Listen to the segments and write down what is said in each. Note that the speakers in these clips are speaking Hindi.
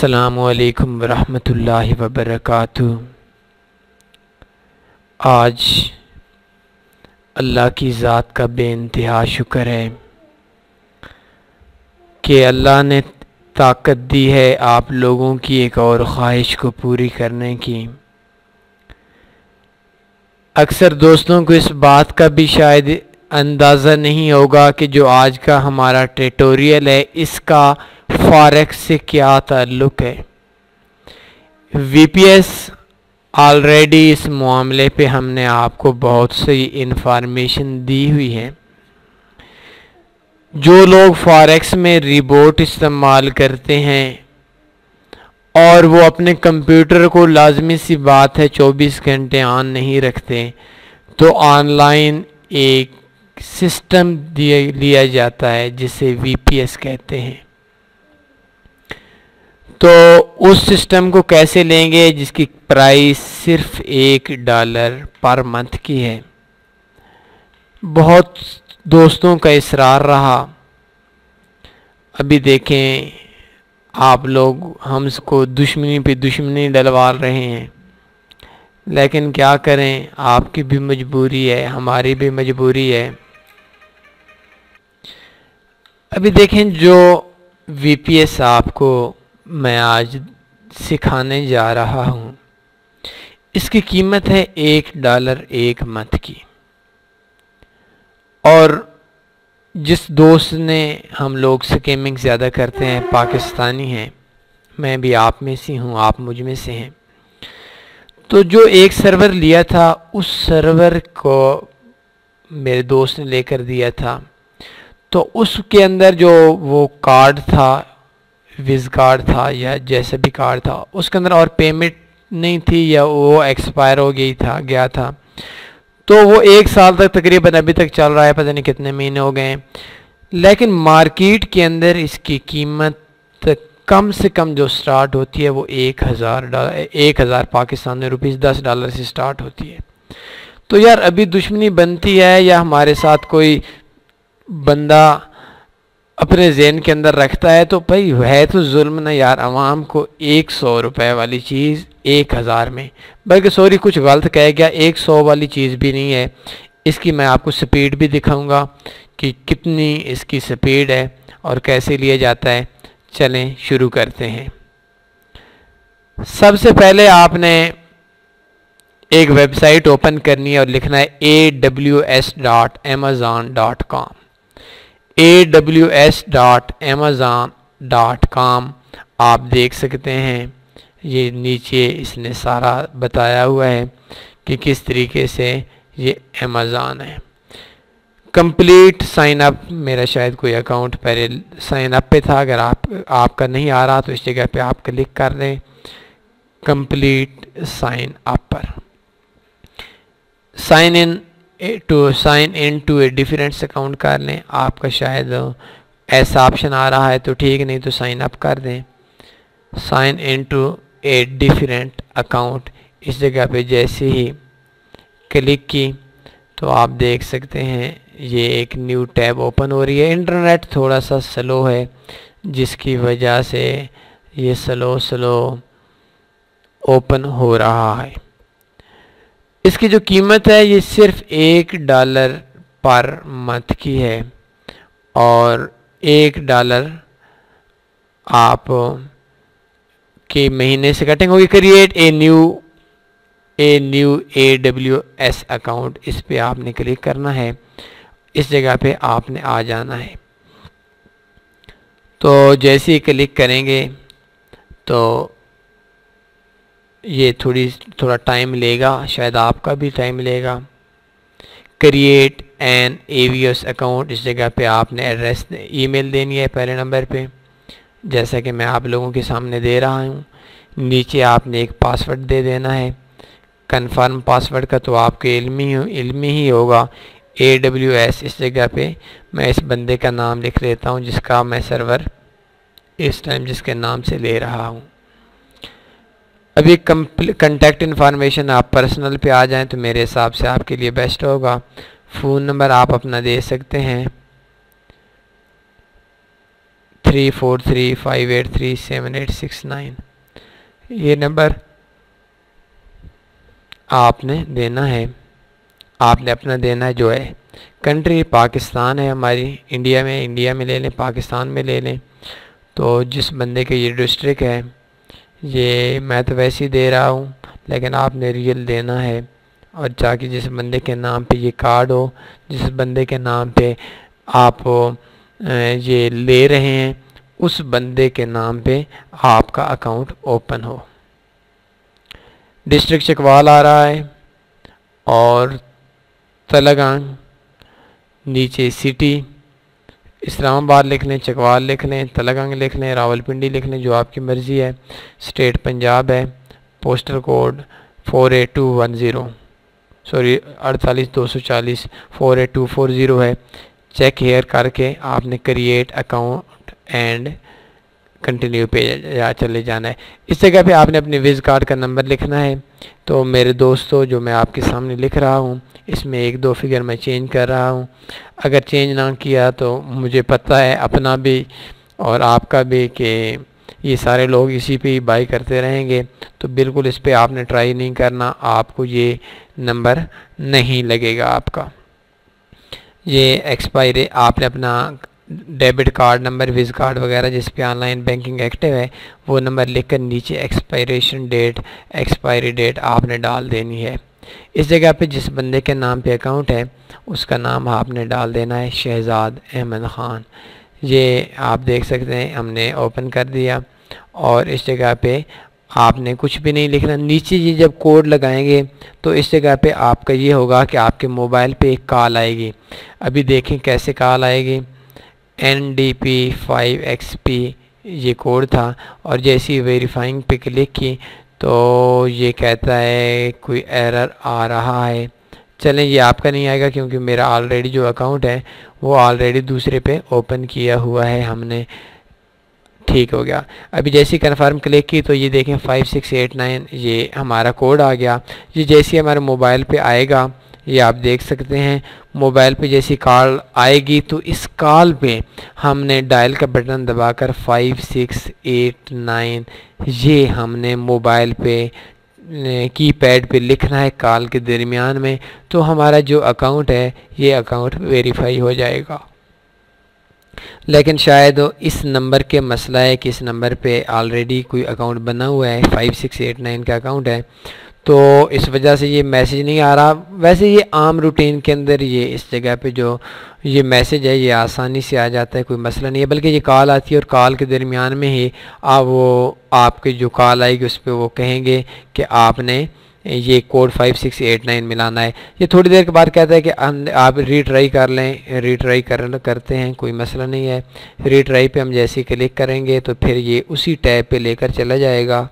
अस्सलामुअलैकुम वरहमतुल्लाहि वबरकातुहू। आज अल्लाह की ज़ात का बेइंतहा शुक्र है कि अल्लाह ने ताकत दी है आप लोगों की एक और ख्वाहिश को पूरी करने की। अक्सर दोस्तों को इस बात का भी शायद अंदाज़ा नहीं होगा कि जो आज का हमारा ट्यूटोरियल है इसका फॉरेक्स से क्या ताल्लुक़ है। वीपीएस ऑलरेडी इस मामले पे हमने आपको बहुत सी इन्फॉर्मेशन दी हुई है। जो लोग फॉरेक्स में रिबोट इस्तेमाल करते हैं और वो अपने कंप्यूटर को लाजमी सी बात है 24 घंटे ऑन नहीं रखते, तो ऑनलाइन एक सिस्टम लिया जाता है जिसे वीपीएस कहते हैं। तो उस सिस्टम को कैसे लेंगे जिसकी प्राइस सिर्फ $1 पर मंथ की है। बहुत दोस्तों का इसरार रहा। अभी देखें आप लोग हमको दुश्मनी पे दुश्मनी डलवा रहे हैं, लेकिन क्या करें, आपकी भी मजबूरी है, हमारी भी मजबूरी है। अभी देखें जो वीपीएस आपको मैं आज सिखाने जा रहा हूँ, इसकी कीमत है $1 एक मंथ की। और जिस दोस्त ने, हम लोग स्कैमिंग ज़्यादा करते हैं, पाकिस्तानी हैं, मैं भी आप में से हूँ, आप मुझ में से हैं, तो जो एक सर्वर लिया था उस सर्वर को मेरे दोस्त ने लेकर दिया था। तो उसके अंदर जो वो कार्ड था, विज़ कार्ड था या जैसे भी कार्ड था, उसके अंदर और पेमेंट नहीं थी या वो एक्सपायर हो गया था। तो वो 1 साल तक तकरीबन अभी तक चल रहा है, पता नहीं कितने महीने हो गए हैं। लेकिन मार्केट के अंदर इसकी कीमत कम से कम जो स्टार्ट होती है वो $1000 पाकिस्तानी रुपीज़ $10 से स्टार्ट होती है। तो यार अभी दुश्मनी बनती है या हमारे साथ कोई बंदा अपने ज़हन के अंदर रखता है, तो भाई है तो जुल्म ना यार, आवाम को $100 वाली चीज़ 1000 में, बल्कि सॉरी कुछ गलत कह गया, 100 वाली चीज़ भी नहीं है। इसकी मैं आपको स्पीड भी दिखाऊंगा कि कितनी इसकी स्पीड है और कैसे लिया जाता है। चलें शुरू करते हैं। सबसे पहले आपने एक वेबसाइट ओपन करनी है और लिखना है aws.amazon.com। aws.amazon.com आप देख सकते हैं, ये नीचे इसने सारा बताया हुआ है कि किस तरीके से ये अमेज़ॉन है। कंप्लीट साइन अप, मेरा शायद कोई अकाउंट पहले साइन अप पे था, अगर आपका नहीं आ रहा तो इस जगह पे आप क्लिक कर दें कंप्लीट साइन अप पर। Sign in to a different account कर लें। आपका शायद ऐसा ऑप्शन आ रहा है तो ठीक, नहीं तो साइन अप कर दें। Sign in to a different account, इस जगह पे जैसे ही क्लिक की तो आप देख सकते हैं ये एक न्यू टैब ओपन हो रही है। इंटरनेट थोड़ा सा स्लो है जिसकी वजह से ये स्लो ओपन हो रहा है। इसकी जो कीमत है ये सिर्फ $1 पर मंथ की है और $1 आप के महीने से कटेंगे। Create a new AWS account, इस पे आपने क्लिक करना है, इस जगह पे आपने आ जाना है। तो जैसे ही क्लिक करेंगे तो ये थोड़ा टाइम लेगा, शायद आपका भी टाइम लेगा। क्रिएट एन AWS अकाउंट, इस जगह पे आपने एड्रेस ईमेल देनी है पहले नंबर पे, जैसा कि मैं आप लोगों के सामने दे रहा हूँ। नीचे आपने एक पासवर्ड दे देना है। कंफर्म पासवर्ड का तो आपके इल्मी ही होगा। AWS, इस जगह पे मैं इस बंदे का नाम लिख लेता हूँ जिसका मैं सर्वर इस टाइम जिसके नाम से ले रहा हूँ। अभी कंटेक्ट इन्फॉर्मेशन आप पर्सनल पे आ जाएं तो मेरे हिसाब से आपके लिए बेस्ट होगा। फ़ोन नंबर आप अपना दे सकते हैं 7343583789 ये नंबर आपने देना है। आपने अपना देना है जो है। कंट्री पाकिस्तान है हमारी, इंडिया में ले लें, पाकिस्तान में ले लें। तो जिस बंदे के ये डिस्ट्रिक्ट है, ये मैं तो वैसे ही दे रहा हूँ, लेकिन आपने रियल देना है। और ताकि जिस बंदे के नाम पे ये कार्ड हो, जिस बंदे के नाम पे आप ये ले रहे हैं, उस बंदे के नाम पे आपका अकाउंट ओपन हो। डिस्ट्रिक्ट चकवाल आ रहा है और तलगांग, नीचे सिटी इस्लामाबाद लिख लें, चकवाल लिख लें, तलगांग लिख लें, रावलपिंडी लिख लें, जो आपकी मर्ज़ी है। स्टेट पंजाब है, पोस्टल कोड 48210 सॉरी 48240 48240 है। चेक हेयर करके आपने क्रिएट अकाउंट एंड कंटिन्यू पे चले जाना है। इस जगह पे आपने अपने विज़ कार्ड का नंबर लिखना है। तो मेरे दोस्तों, जो मैं आपके सामने लिख रहा हूँ, इसमें 1-2 फिगर मैं चेंज कर रहा हूँ। अगर चेंज ना किया तो मुझे पता है अपना भी और आपका भी कि ये सारे लोग इसी पे ही बाई करते रहेंगे। तो बिल्कुल इस पे आपने ट्राई नहीं करना, आपको ये नंबर नहीं लगेगा आपका। ये एक्सपायरी आपने अपना डेबिट कार्ड नंबर, विज़ कार्ड वगैरह जिस पे ऑनलाइन बैंकिंग एक्टिव है, वो नंबर लिखकर नीचे एक्सपायरेशन डेट, एक्सपायरी डेट आपने डाल देनी है। इस जगह पे जिस बंदे के नाम पे अकाउंट है, उसका नाम आपने डाल देना है शहजाद अहमद ख़ान। ये आप देख सकते हैं हमने ओपन कर दिया। और इस जगह पे आपने कुछ भी नहीं लिखना। नीचे ये जब कोड लगाएंगे तो इस जगह पे आपका ये होगा कि आपके मोबाइल पे एक कॉल आएगी। अभी देखें कैसे कॉल आएगी। NDP5XP ये कोड था, और जैसे ही वेरीफाइंग पे क्लिक की तो ये कहता है कोई एरर आ रहा है। चलें, ये आपका नहीं आएगा क्योंकि मेरा ऑलरेडी जो अकाउंट है वो ऑलरेडी दूसरे पे ओपन किया हुआ है हमने। ठीक हो गया। अभी जैसे ही कन्फर्म क्लिक की तो ये देखें 5689 ये हमारा कोड आ गया। ये जैसे हमारे मोबाइल पे आएगा, ये आप देख सकते हैं मोबाइल पे जैसी कॉल आएगी तो इस कॉल पे हमने डायल का बटन दबाकर 5689 ये हमने मोबाइल पे कीपैड पे लिखना है कॉल के दरमियान में। तो हमारा जो अकाउंट है ये अकाउंट वेरीफाई हो जाएगा। लेकिन शायद इस नंबर के मसला है कि इस नंबर पे ऑलरेडी कोई अकाउंट बना हुआ है, 5689 का अकाउंट है, तो इस वजह से ये मैसेज नहीं आ रहा। वैसे ये आम रूटीन के अंदर ये इस जगह पे जो ये मैसेज है ये आसानी से आ जाता है, कोई मसला नहीं है। बल्कि ये कॉल आती है और कॉल के दरमियान में ही वो आपके जो कॉल आएगी उस पर वो कहेंगे कि आपने ये कोड 5689 मिलाना है। ये थोड़ी देर के बाद कहता है कि आप रीट्राई कर लें। रीट्राई करते हैं, कोई मसला नहीं है। रीट्राई पे हम जैसे ही क्लिक करेंगे तो फिर ये उसी टैब पे लेकर चला जाएगा।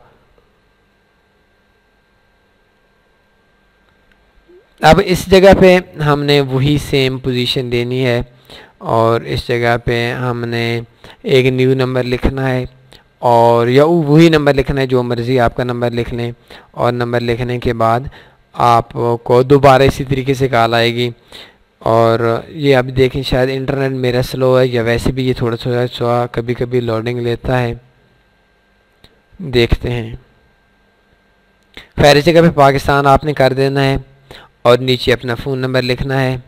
अब इस जगह पे हमने वही सेम पोजीशन देनी है और इस जगह पे हमने एक न्यू नंबर लिखना है और या वही नंबर लिखना है, जो मर्ज़ी आपका नंबर लिख लें। और नंबर लिखने के बाद आपको दोबारा इसी तरीके से कॉल आएगी। और ये अभी देखें शायद इंटरनेट मेरा स्लो है या वैसे भी ये थोड़ा थोड़ा कभी कभी लोडिंग लेता है, देखते हैं। पहली जगह पे पाकिस्तान आपने कर देना है और नीचे अपना फ़ोन नंबर लिखना है।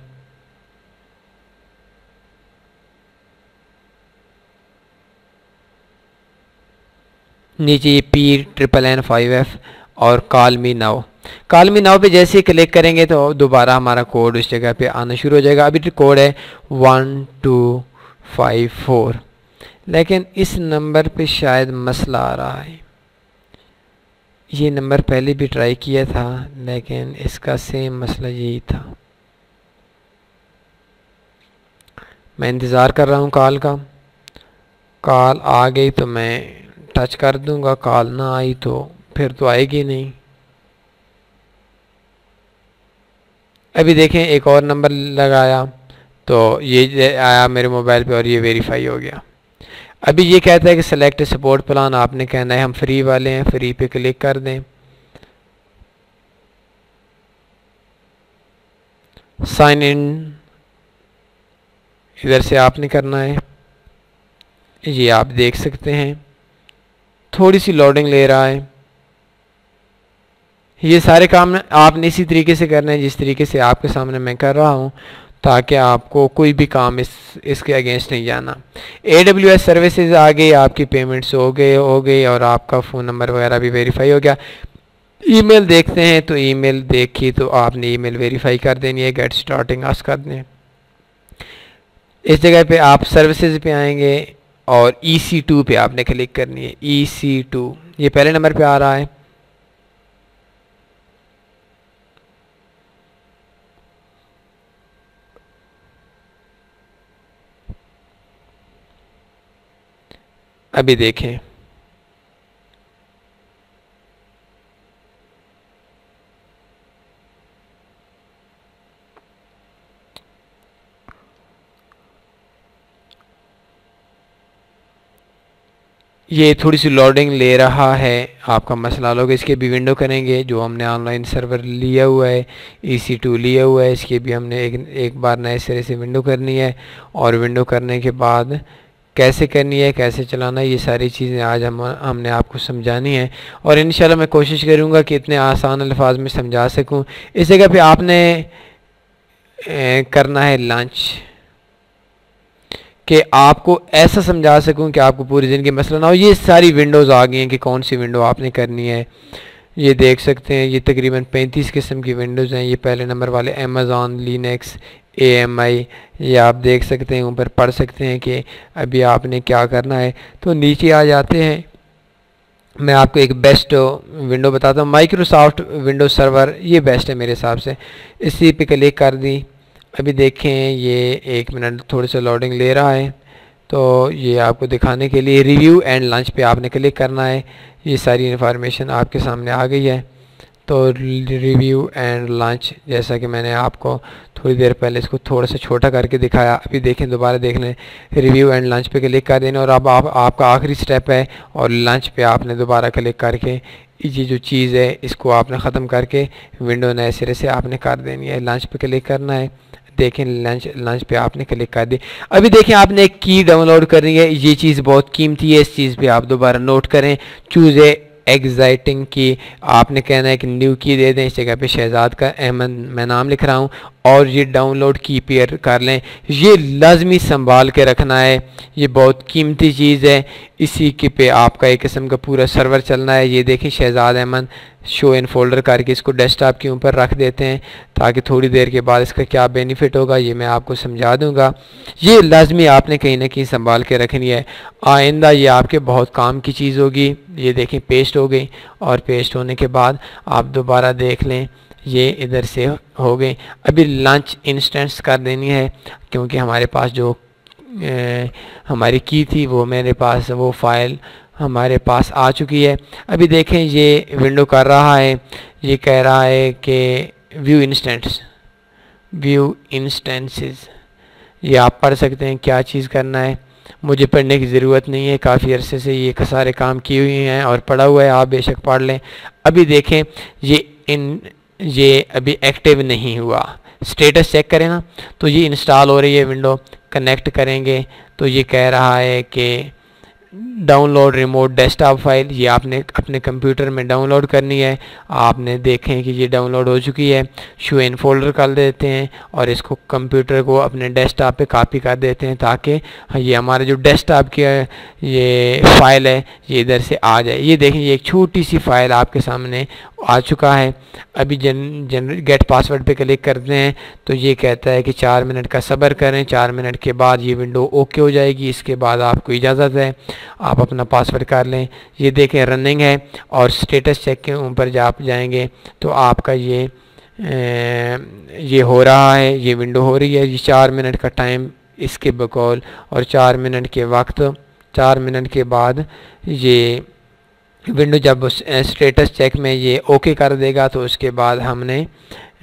नीचे ये P999 और call me now. Call me now पे जैसे ही क्लिक करेंगे तो दोबारा हमारा कोड उस जगह पे आना शुरू हो जाएगा। अभी कोड है 1254, लेकिन इस नंबर पे शायद मसला आ रहा है। ये नंबर पहले भी ट्राई किया था लेकिन इसका सेम मसला यही था। मैं इंतज़ार कर रहा हूँ कॉल का। कॉल आ गई तो मैं टच कर दूंगा, कॉल ना आई तो फिर तो आएगी नहीं। अभी देखें एक और नंबर लगाया तो ये आया मेरे मोबाइल पे और ये वेरीफाई हो गया। अभी ये कहता है कि सेलेक्ट सपोर्ट प्लान, आपने कहना है हम फ्री वाले हैं, फ्री पे क्लिक कर दें। साइन इन इधर से आपने करना है। ये आप देख सकते हैं, थोड़ी सी लोडिंग ले रहा है। ये सारे काम आपने इसी तरीके से करना है जिस तरीके से आपके सामने मैं कर रहा हूँ, ताकि आपको कोई भी काम इसके अगेंस्ट नहीं जाना। AWS सर्विसेज आ गई, आपकी पेमेंट्स हो गई और आपका फ़ोन नंबर वगैरह भी वेरीफाई हो गया। ईमेल देखते हैं, तो ईमेल देखी तो आपने ईमेल वेरीफाई कर देनी है, गेट स्टार्टिंग आस्क कर दें। इस जगह पे आप सर्विसेज पे आएंगे और EC2 पे आपने क्लिक करनी है। EC2 ये पहले नंबर पे आ रहा है। अभी देखें, ये थोड़ी सी लोडिंग ले रहा है। आपका मसला लोग इसके भी विंडो करेंगे। जो हमने ऑनलाइन सर्वर लिया हुआ है, EC2 लिया हुआ है, इसके भी हमने एक बार नए सिरे से विंडो करनी है। और विंडो करने के बाद कैसे करनी है, कैसे चलाना है, ये सारी चीज़ें आज हमने आपको समझानी है। और इंशाल्लाह मैं कोशिश करूँगा कि इतने आसान अल्फाज में समझा सकूँ। इस जगह पे आपने करना है लंच, कि आपको ऐसा समझा सकूं कि आपको पूरी ज़िंदगी मसला ना हो। ये सारी विंडोज़ आ गई हैं कि कौन सी विंडो आपने करनी है। ये देख सकते हैं, ये तकरीबन 35 किस्म की विंडोज़ हैं। ये पहले नंबर वाले अमेज़ॉन, लिनक्स, AMI, ये आप देख सकते हैं, ऊपर पढ़ सकते हैं कि अभी आपने क्या करना है। तो नीचे आ जाते हैं, मैं आपको एक बेस्ट विंडो बताता हूँ। माइक्रोसॉफ्ट विंडोज सर्वर ये बेस्ट है मेरे हिसाब से। इसी पे क्लिक कर दी। अभी देखें, ये 1 मिनट थोड़ी सी लोडिंग ले रहा है। तो ये आपको दिखाने के लिए रिव्यू एंड लंच पे आपने क्लिक करना है। ये सारी इन्फॉर्मेशन आपके सामने आ गई है। तो रिव्यू एंड लंच, जैसा कि मैंने आपको थोड़ी देर पहले इसको थोड़ा सा छोटा करके दिखाया, अभी देखें, दोबारा देख लें। रिव्यू एंड लंच पे क्लिक कर देना और अब आपका आखिरी स्टेप है। और लंच पे आपने दोबारा क्लिक करके ये जो चीज़ है इसको आपने ख़त्म करके विंडो नए सिरे से आपने कर देनी है। लंच पे क्लिक करना है। देखें, लंच पे आपने क्लिक कर दी। अभी देखें, आपने एक की डाउनलोड करनी है। ये चीज़ बहुत कीमती है, इस चीज़ पे आप दोबारा नोट करें। चूज़ एग्जाइटिंग की आपने कहना है कि न्यू की दे दें। इस जगह पे शहजाद का अहमद मैं नाम लिख रहा हूँ और ये डाउनलोड की पेयर कर लें। ये लाजमी संभाल के रखना है, ये बहुत कीमती चीज़ है। इसी के पे आपका एक किस्म का पूरा सर्वर चलना है। ये देखें, Shahzad Ahmad show in folder करके इसको डेस्कटॉप के ऊपर रख देते हैं, ताकि थोड़ी देर के बाद इसका क्या बेनिफिट होगा ये मैं आपको समझा दूंगा। ये लाजमी आपने कहीं ना कहीं संभाल के रखनी है, आइंदा ये आपके बहुत काम की चीज़ होगी। ये देखें, पेस्ट हो गई और पेस्ट होने के बाद आप दोबारा देख लें, ये इधर से हो गई। अभी लंच इंस्टेंस कर देनी है, क्योंकि हमारे पास जो हमारी की थी वो मेरे पास वो फाइल हमारे पास आ चुकी है। अभी देखें, ये विंडो कर रहा है, ये कह रहा है कि व्यू इंस्टेंसेस। ये आप पढ़ सकते हैं क्या चीज़ करना है। मुझे पढ़ने की ज़रूरत नहीं है, काफ़ी अरसे से ये सारे काम किए हुए हैं और पढ़ा हुआ है, आप बेशक पढ़ लें। अभी देखें, ये अभी एक्टिव नहीं हुआ। स्टेटस चेक करें ना, तो ये इंस्टॉल हो रही है विंडो। कनेक्ट करेंगे तो ये कह रहा है कि डाउनलोड रिमोट डेस्कटॉप फाइल, ये आपने अपने कंप्यूटर में डाउनलोड करनी है। आपने देखें कि ये डाउनलोड हो चुकी है। शो इन फोल्डर कर देते हैं और इसको कंप्यूटर को अपने डेस्कटॉप पे कॉपी कर देते हैं, ताकि ये हमारे जो डेस्कटॉप की ये फाइल है ये इधर से आ जाए। ये देखें, ये एक छोटी सी फाइल आपके सामने आ चुका है। अभी गेट पासवर्ड पे क्लिक करते हैं तो ये कहता है कि 4 मिनट का सब्र करें। 4 मिनट के बाद ये विंडो ओके हो जाएगी। इसके बाद आपको इजाज़त है, आप अपना पासवर्ड कर लें। ये देखें, रनिंग है और स्टेटस चेक के ऊपर जब आप जाएंगे तो आपका ये हो रहा है, ये विंडो हो रही है। ये 4 मिनट का टाइम इसके बकौल और 4 मिनट के वक्त, 4 मिनट के बाद ये विंडो जब स्टेटस चेक में ये ओके कर देगा तो उसके बाद हमने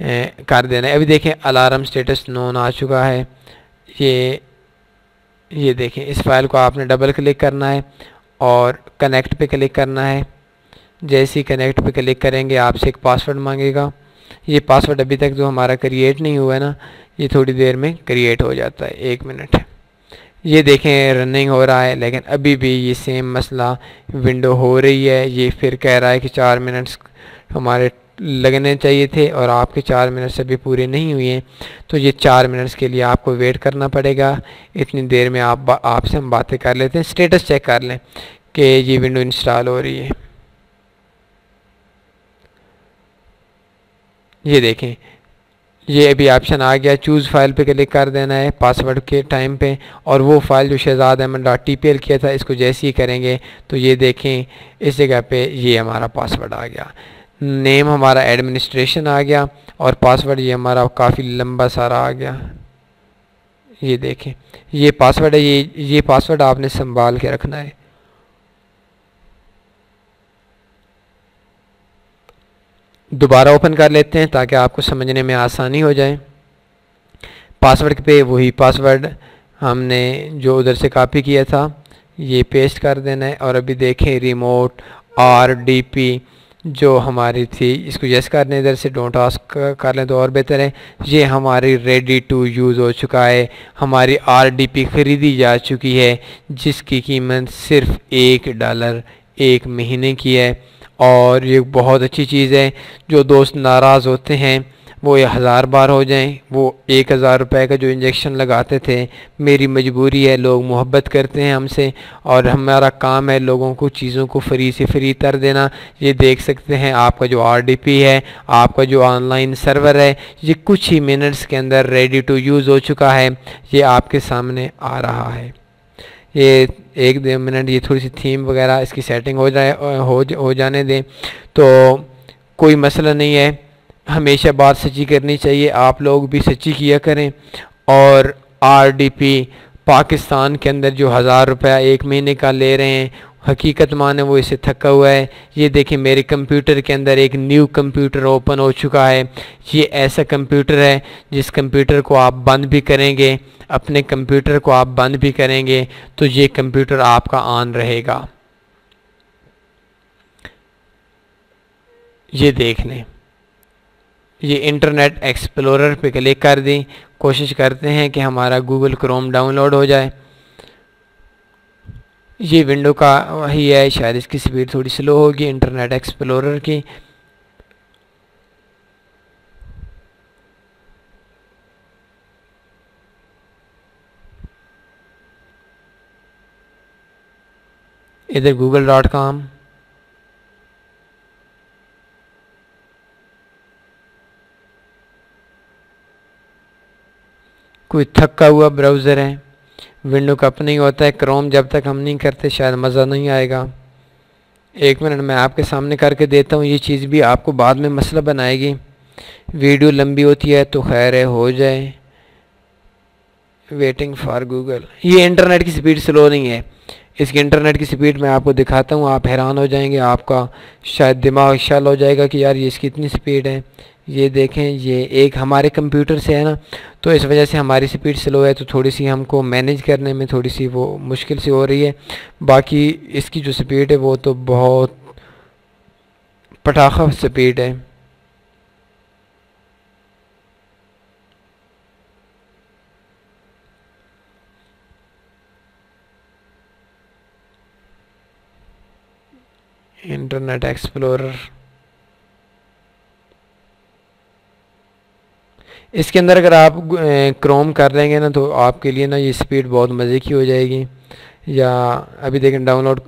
कर देना है। अभी देखें, अलार्म स्टेटस नोन आ चुका है। ये देखें, इस फाइल को आपने डबल क्लिक करना है और कनेक्ट पे क्लिक करना है। जैसे ही कनेक्ट पे क्लिक करेंगे आपसे एक पासवर्ड मांगेगा। ये पासवर्ड अभी तक जो हमारा क्रिएट नहीं हुआ है ना, ये थोड़ी देर में क्रिएट हो जाता है। 1 मिनट ये देखें रनिंग हो रहा है, लेकिन अभी भी ये सेम मसला, विंडो हो रही है, ये फिर कह रहा है कि 4 मिनट्स हमारे लगने चाहिए थे और आपके 4 मिनट्स अभी पूरे नहीं हुए हैं। तो ये 4 मिनट्स के लिए आपको वेट करना पड़ेगा। इतनी देर में आपसे हम बातें कर लेते हैं, स्टेटस चेक कर लें कि ये विंडो इंस्टॉल हो रही है। ये देखें, ये अभी ऑप्शन आ गया, चूज़ फाइल पे क्लिक कर देना है पासवर्ड के टाइम पे, और वो फाइल जो शहजाद अहमद .tpl किया था इसको जैसे ही करेंगे तो ये देखें इस जगह पे ये हमारा पासवर्ड आ गया, नेम हमारा एडमिनिस्ट्रेशन आ गया, और पासवर्ड ये हमारा काफ़ी लंबा सारा आ गया। ये देखें ये पासवर्ड है, ये पासवर्ड आपने संभाल के रखना है। दोबारा ओपन कर लेते हैं ताकि आपको समझने में आसानी हो जाए। पासवर्ड पे वही पासवर्ड हमने जो उधर से कॉपी किया था ये पेस्ट कर देना है, और अभी देखें रिमोट RDP जो हमारी थी इसको यस करने, इधर से डोंट आस्क कर लें तो और बेहतर है। ये हमारी रेडी टू यूज़ हो चुका है, हमारी RDP ख़रीदी जा चुकी है जिसकी कीमत सिर्फ $1 1 महीने की है, और ये बहुत अच्छी चीज़ है। जो दोस्त नाराज़ होते हैं वो ये 1000 बार हो जाएं, वो 1000 रुपये का जो इंजेक्शन लगाते थे, मेरी मजबूरी है, लोग मोहब्बत करते हैं हमसे और हमारा काम है लोगों को चीज़ों को फ्री से फ्री कर देना। ये देख सकते हैं आपका जो RDP है, आपका जो ऑनलाइन सर्वर है, ये कुछ ही मिनट्स के अंदर रेडी टू यूज़ हो चुका है, ये आपके सामने आ रहा है। ये 1-2 मिनट ये थोड़ी सी थीम वगैरह इसकी सेटिंग हो जाने दें तो कोई मसला नहीं है। हमेशा बात सच्ची करनी चाहिए, आप लोग भी सच्ची किया करें। और RDP पाकिस्तान के अंदर जो 1000 रुपया 1 महीने का ले रहे हैं, हकीकत माने वो इससे थका हुआ है। ये देखिए मेरे कंप्यूटर के अंदर एक न्यू कंप्यूटर ओपन हो चुका है। ये ऐसा कंप्यूटर है जिस कंप्यूटर को आप बंद भी करेंगे, अपने कंप्यूटर को आप बंद भी करेंगे तो ये कंप्यूटर आपका ऑन रहेगा। ये देख लें, ये इंटरनेट एक्सप्लोरर पे क्लिक कर दें। कोशिश करते हैं कि हमारा गूगल क्रोम डाउनलोड हो जाए। ये विंडो का वही है, शायद इसकी स्पीड थोड़ी स्लो होगी इंटरनेट एक्सप्लोरर की। इधर google.com, कोई थका हुआ ब्राउज़र है, विंडो कप नहीं होता है। क्रोम जब तक हम नहीं करते शायद मज़ा नहीं आएगा। 1 मिनट मैं आपके सामने करके देता हूँ, ये चीज़ भी आपको बाद में मसला बनाएगी। वीडियो लंबी होती है तो खैर है, हो जाए। वेटिंग फॉर गूगल, ये इंटरनेट की स्पीड स्लो नहीं है, इसकी इंटरनेट की स्पीड मैं आपको दिखाता हूँ, आप हैरान हो जाएंगे, आपका शायद दिमाग शल हो जाएगा कि यार ये इसकी इतनी स्पीड है। ये देखें, ये एक हमारे कंप्यूटर से है ना, तो इस वजह से हमारी स्पीड स्लो है, तो थोड़ी सी हमको मैनेज करने में थोड़ी सी वो मुश्किल सी हो रही है। बाकी इसकी जो स्पीड है वो तो बहुत पटाखा स्पीड है। इंटरनेट एक्सप्लोरर, इसके अंदर अगर आप क्रोम कर लेंगे ना तो आपके लिए ना ये स्पीड बहुत मज़े की हो जाएगी। या अभी देखें डाउनलोड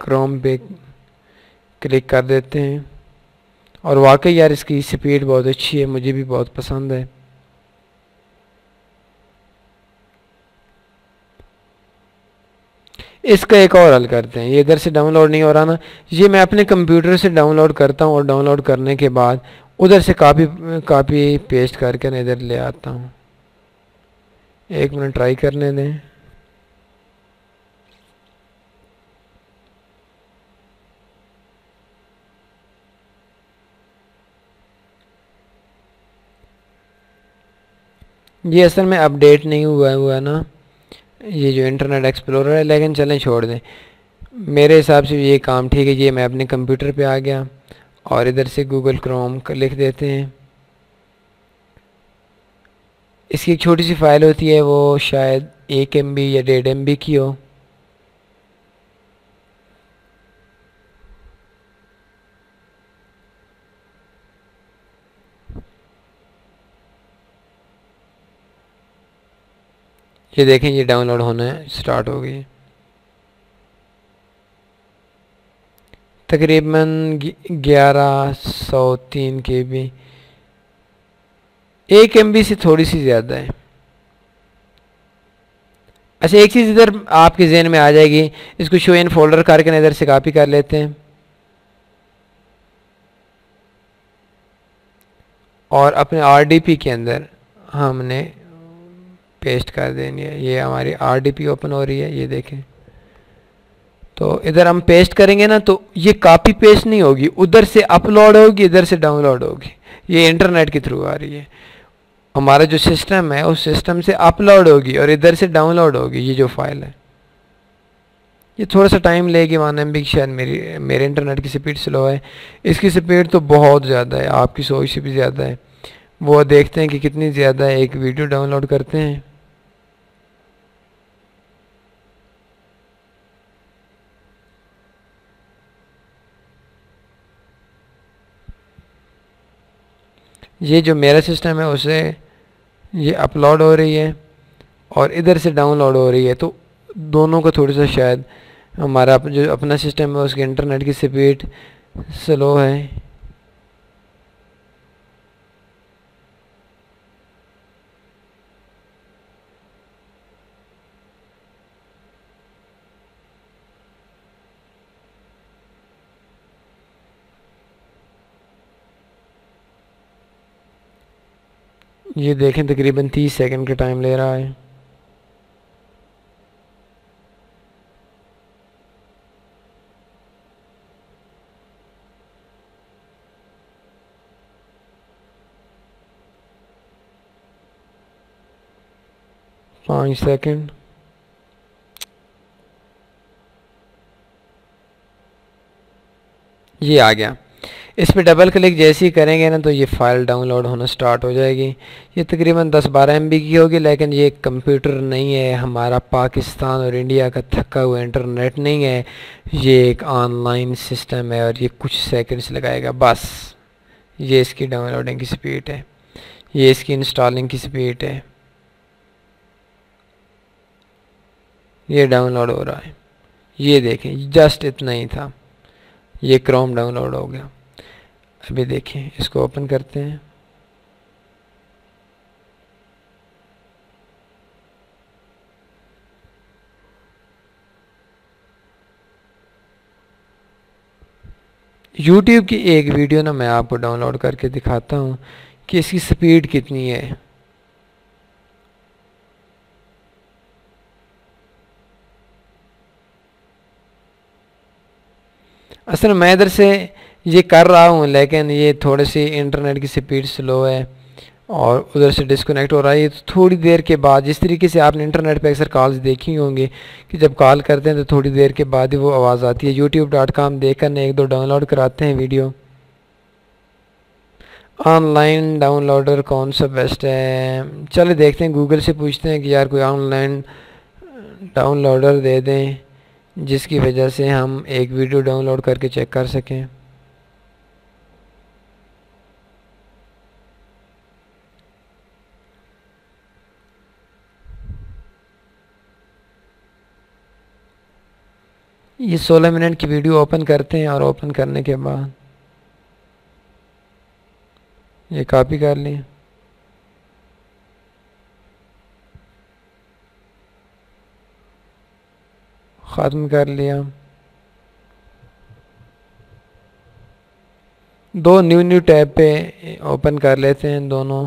क्रोम पे क्लिक कर देते हैं, और वाकई यार इसकी स्पीड बहुत अच्छी है, मुझे भी बहुत पसंद है। इसका एक और हल करते हैं, ये इधर से डाउनलोड नहीं हो रहा ना, ये मैं अपने कंप्यूटर से डाउनलोड करता हूँ और डाउनलोड करने के बाद उधर से कॉपी पेस्ट करके ना इधर ले आता हूँ। 1 मिनट ट्राई करने दें। ये असल में अपडेट नहीं हुआ ना ये जो इंटरनेट एक्सप्लोरर है, लेकिन चलें छोड़ दें, मेरे हिसाब से ये काम ठीक है। ये मैं अपने कंप्यूटर पे आ गया और इधर से गूगल क्रोम लिख देते हैं। इसकी एक छोटी सी फाइल होती है, वो शायद 1 MB या 1.5 MB की हो। ये देखें, ये डाउनलोड होना स्टार्ट हो गई। तकरीबन 1103 KB। 1 MB से थोड़ी सी ज़्यादा है। अच्छा, एक चीज़ इधर आपके जहन में आ जाएगी, इसको शो इन फोल्डर करके ना इधर से कॉपी कर लेते हैं और अपने RDP के अंदर हमने पेस्ट कर देनी है। ये हमारी RDP ओपन हो रही है, ये देखें। तो इधर हम पेस्ट करेंगे ना, तो ये कॉपी पेस्ट नहीं होगी, उधर से अपलोड होगी, इधर से डाउनलोड होगी। ये इंटरनेट के थ्रू आ रही है। हमारा जो सिस्टम है उस सिस्टम से अपलोड होगी और इधर से डाउनलोड होगी ये जो फाइल है। ये थोड़ा सा टाइम लेगी, 1 MB की। शायद मेरे इंटरनेट की स्पीड स्लो है, इसकी स्पीड तो बहुत ज़्यादा है, आपकी सोच से भी ज़्यादा है। वो देखते हैं कि कितनी ज़्यादा है। एक वीडियो डाउनलोड करते हैं। ये जो मेरा सिस्टम है उसे ये अपलोड हो रही है और इधर से डाउनलोड हो रही है, तो दोनों का थोड़ा सा शायद हमारा जो अपना सिस्टम है उसके इंटरनेट की स्पीड स्लो है। ये देखें, तकरीबन 30 सेकंड का टाइम ले रहा है। पाँच सेकंड। ये आ गया। इस पर डबल क्लिक जैसे ही करेंगे ना, तो ये फ़ाइल डाउनलोड होना स्टार्ट हो जाएगी। ये तकरीबन 10-12 MB की होगी, लेकिन ये कंप्यूटर नहीं है हमारा, पाकिस्तान और इंडिया का थका हुआ इंटरनेट नहीं है। ये एक ऑनलाइन सिस्टम है और ये कुछ सेकंड्स लगाएगा बस। ये इसकी डाउनलोडिंग की स्पीड है, ये इसकी इंस्टॉलिंग की स्पीड है। ये डाउनलोड हो रहा है, ये देखें, जस्ट इतना ही था, ये क्रोम डाउनलोड हो गया। अभी देखें, इसको ओपन करते हैं। YouTube की एक वीडियो ना मैं आपको डाउनलोड करके दिखाता हूँ कि इसकी स्पीड कितनी है। असल मैं इधर से ये कर रहा हूँ, लेकिन ये थोड़ी सी इंटरनेट की स्पीड स्लो है और उधर से डिस्कनेक्ट हो रहा है। ये तो थोड़ी देर के बाद, जिस तरीके से आपने इंटरनेट पे अक्सर कॉल्स देखी होंगी कि जब कॉल करते हैं तो थोड़ी देर के बाद ही वो आवाज़ आती है। youtube.com देखकर ने 1-2 डाउनलोड कराते हैं वीडियो। ऑनलाइन डाउनलोडर कौन सा बेस्ट है, चलो देखते हैं, गूगल से पूछते हैं कि यार कोई ऑनलाइन डाउनलोडर दे दें जिसकी वजह से हम एक वीडियो डाउनलोड करके चेक कर सकें। ये 16 मिनट की वीडियो ओपन करते हैं और ओपन करने के बाद ये कॉपी कर लें। ख़त्म कर लिया। दो न्यू टैब पे ओपन कर लेते हैं दोनों।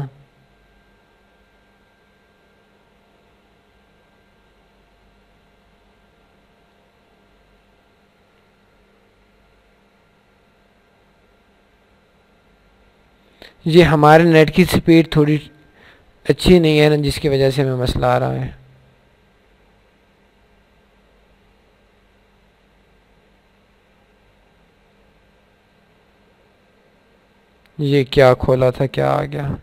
ये हमारे नेट की स्पीड थोड़ी अच्छी नहीं है ना, जिसकी वजह से हमें मसला आ रहा है। ये क्या खोला था, क्या आ गया।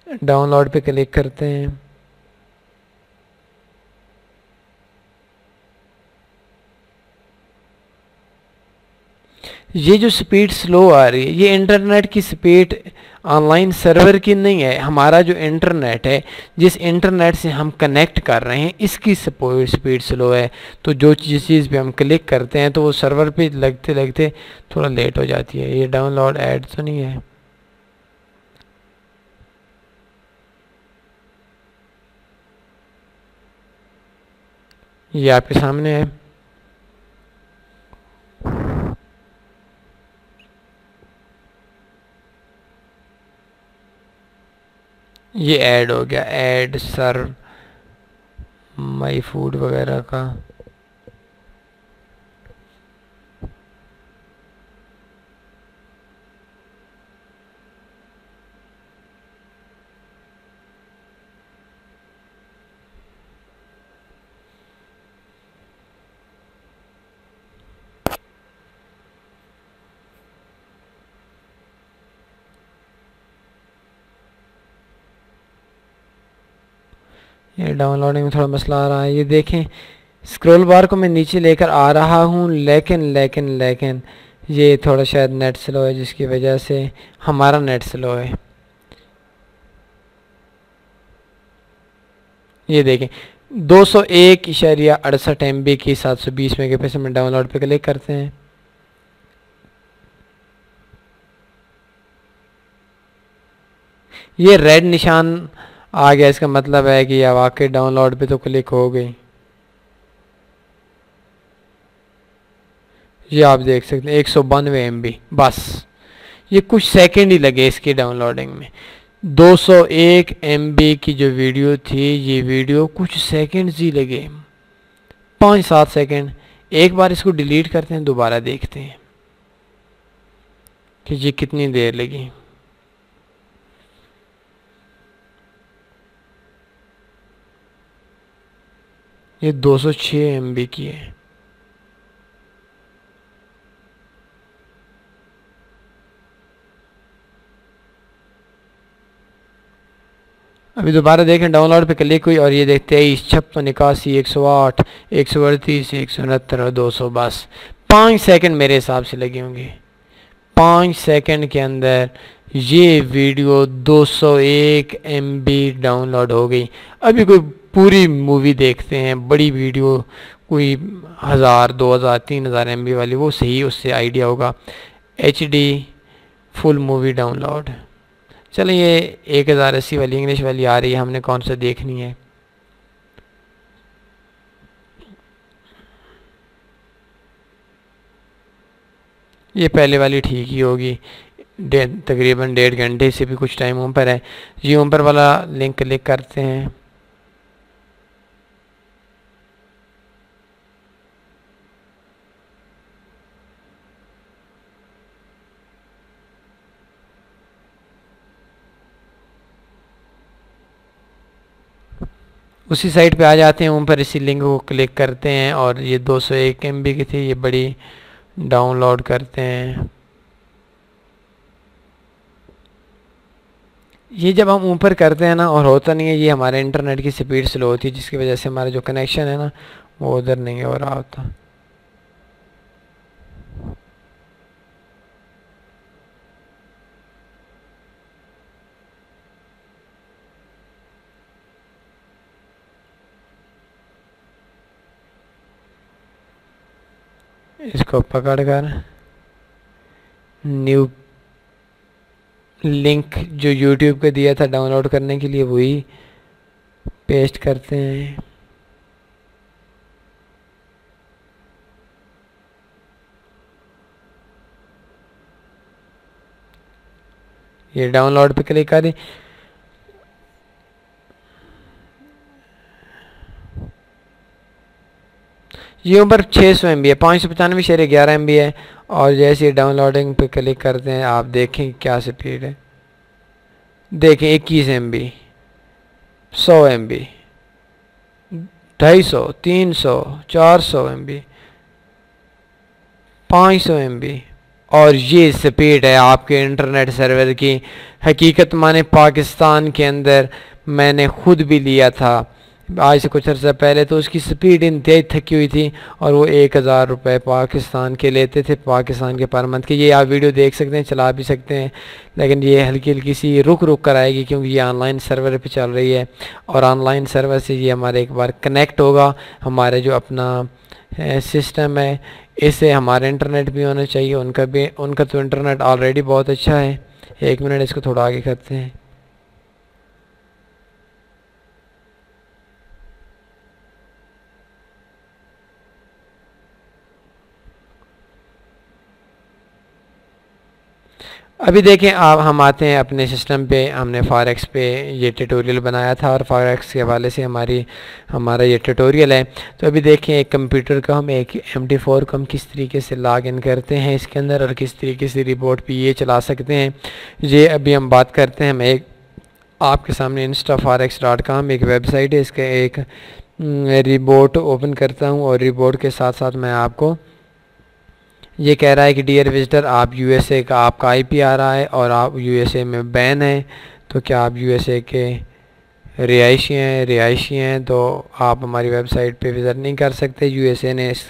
डाउनलोड पे क्लिक करते हैं। ये जो स्पीड स्लो आ रही है ये इंटरनेट की स्पीड ऑनलाइन सर्वर की नहीं है, हमारा जो इंटरनेट है जिस इंटरनेट से हम कनेक्ट कर रहे हैं इसकी स्पीड स्लो है। तो जो जिस चीज़ पे हम क्लिक करते हैं तो वो सर्वर पे लगते लगते थोड़ा लेट हो जाती है। ये डाउनलोड ऐड तो नहीं है, ये आपके सामने है। ये ऐड हो गया, ऐड सर्व माई फूड वगैरह का। ये डाउनलोडिंग में थोड़ा मसला आ रहा है। ये देखें स्क्रॉल बार को मैं नीचे लेकर आ रहा हूँ, लेकिन ये थोड़ा शायद नेट स्लो है जिसकी वजह से हमारा नेट स्लो है। ये देखें 201.68 MB की 720 मेगापिक्सल में डाउनलोड पे क्लिक करते हैं। ये रेड निशान आ गया, इसका मतलब है कि यह वाकई डाउनलोड पे तो क्लिक हो गई। ये आप देख सकते हैं 192 MB, बस ये कुछ सेकंड ही लगे इसकी डाउनलोडिंग में। 201 MB की जो वीडियो थी ये वीडियो कुछ सेकंड्स ही लगे, 5-7 सेकंड। एक बार इसको डिलीट करते हैं, दोबारा देखते हैं कि ये कितनी देर लगी। ये 206 MB की है। अभी दोबारा देखें, डाउनलोड पे क्लिक हुई और ये देखते हैं 23, 56, 81, 108, 138, 169 और 200, बस 5 सेकंड मेरे हिसाब से लगे होंगे। 5 सेकंड के अंदर ये वीडियो 201 MB डाउनलोड हो गई। अभी कोई पूरी मूवी देखते हैं, बड़ी वीडियो कोई 1000, 2000, 3000 MB वाली, वो सही उससे आइडिया होगा। HD full movie download. चलो ये 1080 वाली इंग्लिश वाली आ रही है, हमने कौन सा देखनी है। ये पहले वाली ठीक ही होगी, तकरीबन 1.5 घंटे से भी कुछ टाइम ऊपर है। ये ऊपर वाला लिंक क्लिक करते हैं। उसी साइट पे आ जाते हैं, ऊपर इसी लिंक को क्लिक करते हैं और ये 201 MB की थी, ये बड़ी डाउनलोड करते हैं। ये जब हम ऊपर करते हैं ना और होता नहीं है, ये हमारे इंटरनेट की स्पीड स्लो होती है जिसकी वजह से हमारा जो कनेक्शन है ना वो उधर नहीं हो रहा होता। इसको पकड़कर न्यू लिंक जो YouTube पे दिया था डाउनलोड करने के लिए वही पेस्ट करते हैं। ये डाउनलोड पे क्लिक करें। ये ऊपर 600 MB है, 595/11 MB है। और जैसे डाउनलोडिंग पे क्लिक करते हैं आप देखें क्या स्पीड है। देखें 21 MB, 100 MB, 250, 300, 400 MB, 500 MB, और ये स्पीड है आपके इंटरनेट सर्वर की। हकीकत माने पाकिस्तान के अंदर मैंने खुद भी लिया था आज से कुछ अर्सा पहले, तो उसकी स्पीड इंतहाई थकी हुई थी और वो 1000 रुपये पाकिस्तान के लेते थे, पाकिस्तान के पर मंथ के। ये आप वीडियो देख सकते हैं, चला भी सकते हैं, लेकिन ये हल्की हल्की सी रुक रुक कर आएगी क्योंकि ये ऑनलाइन सर्वर पे चल रही है। और ऑनलाइन सर्वर से ये हमारे एक बार कनेक्ट होगा, हमारे जो अपना सिस्टम है, इससे हमारा इंटरनेट भी होना चाहिए, उनका तो इंटरनेट ऑलरेडी बहुत अच्छा है। 1 मिनट इसको थोड़ा आगे करते हैं। अभी देखें आप, हम आते हैं अपने सिस्टम पे। हमने फॉरेक्स पे ये ट्यूटोरियल बनाया था और फॉरेक्स के हवाले से हमारा ये ट्यूटोरियल है। तो अभी देखें एक कंप्यूटर का हम एक MT4 को हम किस तरीके से लॉग इन करते हैं इसके अंदर और किस तरीके से रिपोर्ट पे ये चला सकते हैं, ये अभी हम बात करते हैं। मैं एक आपके सामने instaforex.com एक वेबसाइट है, इसका एक रिपोर्ट ओपन करता हूँ और रिपोर्ट के साथ साथ मैं आपको ये कह रहा है कि डियर विजिटर, आप USA का आपका IP आ रहा है और आप USA में बैन है, तो क्या आप USA के रिहायशी हैं तो आप हमारी वेबसाइट पे विज़िट नहीं कर सकते। USA ने इस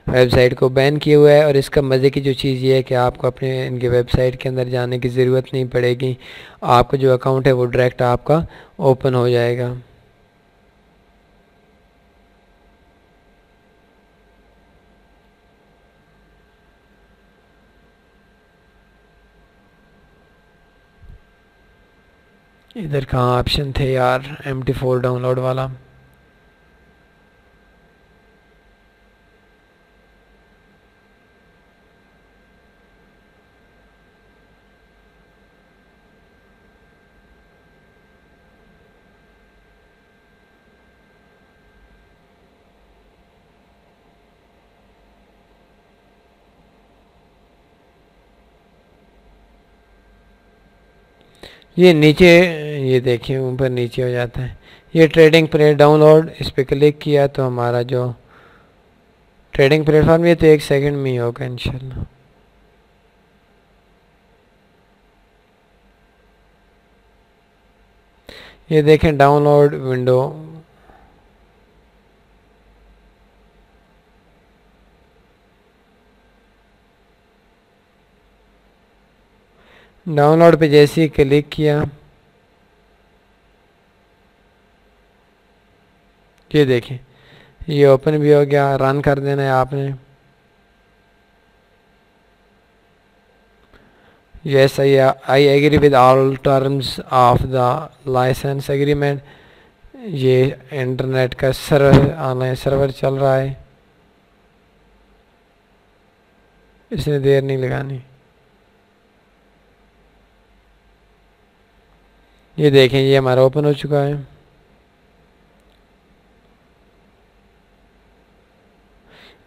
वेबसाइट को बैन किया हुआ है और इसका मज़े की जो चीज़ ये है कि आपको अपने इनके वेबसाइट के अंदर जाने की ज़रूरत नहीं पड़ेगी, आपका जो अकाउंट है वो डायरेक्ट आपका ओपन हो जाएगा। इधर कहाँ ऑप्शन थे यार MT4 डाउनलोड वाला। ये नीचे, ये देखिए ऊपर नीचे हो जाता है ये ट्रेडिंग प्लेट डाउनलोड। इस पर क्लिक किया तो हमारा जो ट्रेडिंग प्लेटफॉर्म, ये तो 1 सेकंड में ही होगा इंशाल्लाह। ये देखें डाउनलोड विंडो, डाउनलोड पे जैसे ही क्लिक किया ये देखें ये ओपन भी हो गया। रन कर देना है आपने। Yes I agree with all terms of the licence agreement. ये इंटरनेट का सर्वर, ऑनलाइन सर्वर चल रहा है, इसने देर नहीं लगानी। ये देखें ये हमारा ओपन हो चुका है।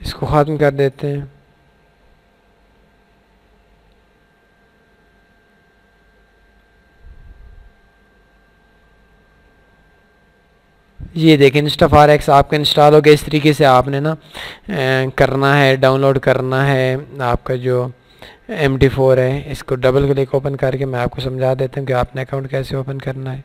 इसको ख़त्म कर देते हैं। ये देखें InstaForex आपका इंस्टॉल हो गया। इस तरीके से आपने ना करना है, डाउनलोड करना है आपका जो MT4 है। इसको डबल क्लिक ओपन करके मैं आपको समझा देता हूँ कि आपने अकाउंट कैसे ओपन करना है।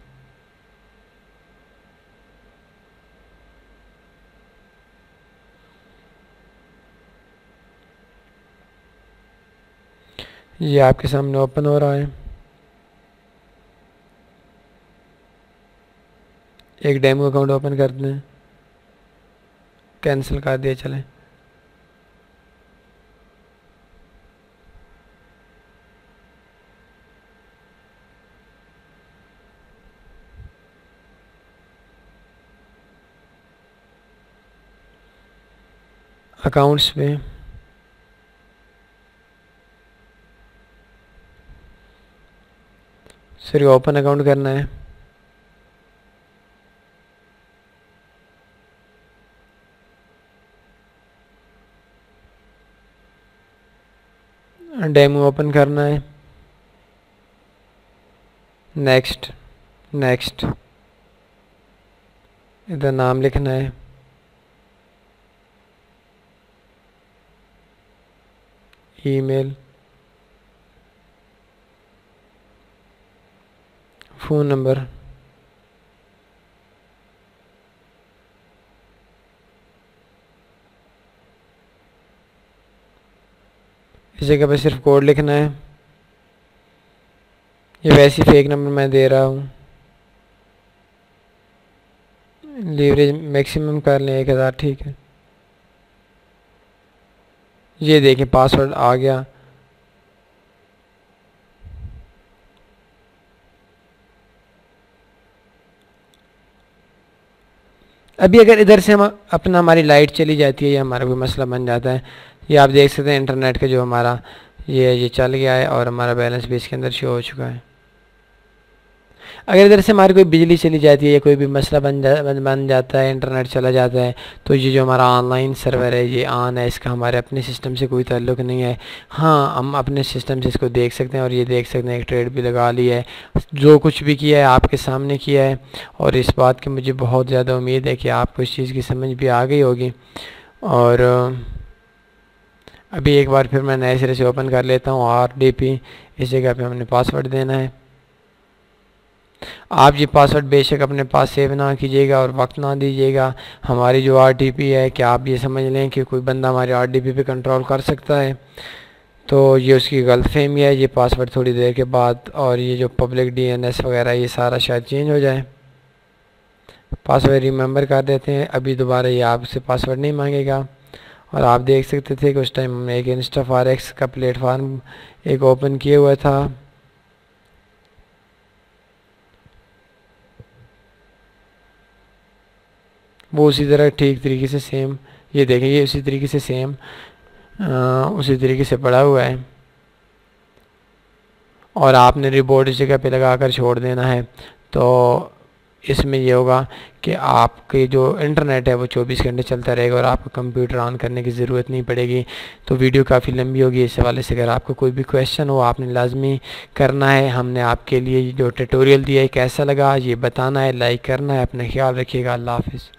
ये आपके सामने ओपन हो रहा है। एक डेमो अकाउंट ओपन करते हैं, कैंसिल कर दिया, चलें। अकाउंट्स पे सिर्फ ओपन अकाउंट करना है। डेमो ओपन करना है। नेक्स्ट नेक्स्ट, इधर नाम लिखना है। ईमेल, फ़ोन नंबर, इस जगह पे सिर्फ कोड लिखना है। ये वैसे फेक नंबर मैं दे रहा हूँ। लीवरेज मैक्सिमम कर लें 1000, ठीक है। ये देखें पासवर्ड आ गया। अभी अगर इधर से हम अपना हमारी लाइट चली जाती है या हमारा कोई मसला बन जाता है, ये आप देख सकते हैं इंटरनेट का जो हमारा ये चल गया है और हमारा बैलेंस भी इसके अंदर शो हो चुका है। अगर इधर से हमारी कोई बिजली चली जाती है या कोई भी मसला बन जाता है, इंटरनेट चला जाता है, तो ये जो हमारा ऑनलाइन सर्वर है ये ऑन है, इसका हमारे अपने सिस्टम से कोई ताल्लुक़ नहीं है। हाँ, हम अपने सिस्टम से इसको देख सकते हैं और ये देख सकते हैं एक ट्रेड भी लगा ली है। जो कुछ भी किया है आपके सामने किया है और इस बात की मुझे बहुत ज़्यादा उम्मीद है कि आपको इस चीज़ की समझ भी आ गई होगी। और अभी एक बार फिर मैं नए सिरे से ओपन कर लेता हूँ। RDP इस जगह पे हमने पासवर्ड देना है। आप ये पासवर्ड बेशक अपने पास सेव ना कीजिएगा और वक्त ना दीजिएगा। हमारी जो RTP है, क्या आप ये समझ लें कि कोई बंदा हमारी RTP पे कंट्रोल कर सकता है, तो ये उसकी गलतफहमी है। ये पासवर्ड थोड़ी देर के बाद और ये जो पब्लिक DNS वगैरह ये सारा शायद चेंज हो जाए। पासवर्ड रिमेंबर कर देते हैं। अभी दोबारा ये आपसे पासवर्ड नहीं मांगेगा। और आप देख सकते थे कि उस टाइम हमने एक InstaForex का प्लेटफार्म एक ओपन किया हुआ था। वो उसी तरह ठीक तरीके से सेम, ये देखें ये उसी तरीके से सेम उसी तरीके से पड़ा हुआ है और आपने रिपोर्ट इस जगह पे लगा कर छोड़ देना है। तो इसमें ये होगा कि आपके जो इंटरनेट है वो 24 घंटे चलता रहेगा और आपको कंप्यूटर ऑन करने की ज़रूरत नहीं पड़ेगी। तो वीडियो काफ़ी लंबी होगी, इस हवाले से अगर आपको कोई भी क्वेश्चन हो आपने लाजमी करना है। हमने आपके लिए जो ट्यूटोरियल दिया है कैसा लगा ये बताना है, लाइक करना है। अपना ख्याल रखिएगा। अल्लाह हाफिज़।